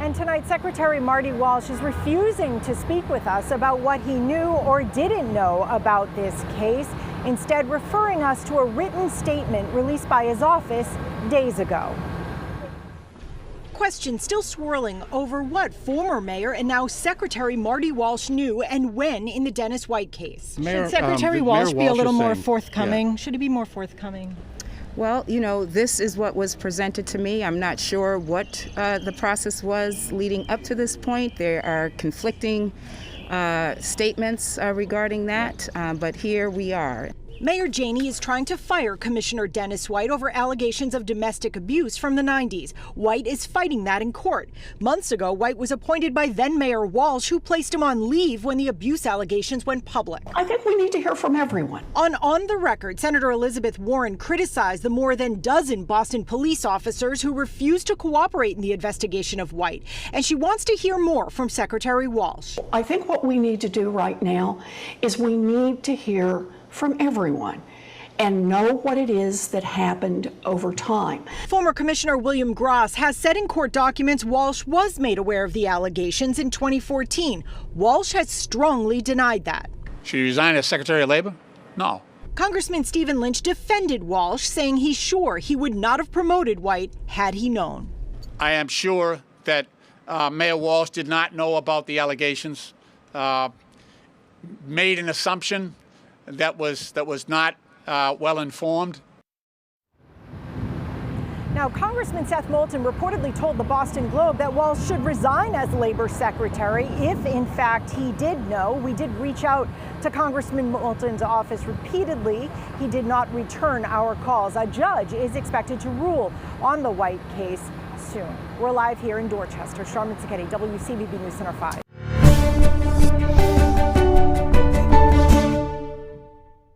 And tonight, Secretary Marty Walsh is refusing to speak with us about what he knew or didn't know about this case, instead referring us to a written statement released by his office days ago. Questions still swirling over what former mayor and now Secretary Marty Walsh knew and when in the Dennis White case. Should Secretary Walsh be a little more forthcoming? Should he be more forthcoming? Well, you know, this is what was presented to me. I'm not sure what the process was leading up to this point. There are conflicting statements regarding that, but here we are. Mayor Janey is trying to fire Commissioner Dennis White over allegations of domestic abuse from the 90s. White is fighting that in court. Months ago, White was appointed by then Mayor Walsh, who placed him on leave when the abuse allegations went public. I think we need to hear from everyone. On the record, Senator Elizabeth Warren criticized the more than dozen Boston police officers who refused to cooperate in the investigation of White. And she wants to hear more from Secretary Walsh. I think what we need to do right now is we need to hear from everyone and know what it is that happened over time. Former Commissioner William Gross has said in court documents Walsh was made aware of the allegations in 2014. Walsh has strongly denied that. Should he resign as Secretary of Labor? No. Congressman Stephen Lynch defended Walsh, saying he's sure he would not have promoted White had he known. I am sure that Mayor Walsh did not know about the allegations, made an assumption that was not well informed. Now, Congressman Seth Moulton reportedly told the Boston Globe that Walsh should resign as Labor Secretary if, in fact, he did know. We did reach out to Congressman Moulton's office repeatedly. He did not return our calls. A judge is expected to rule on the White case soon. We're live here in Dorchester. Charmin Sacchetti, WCBB News Center 5.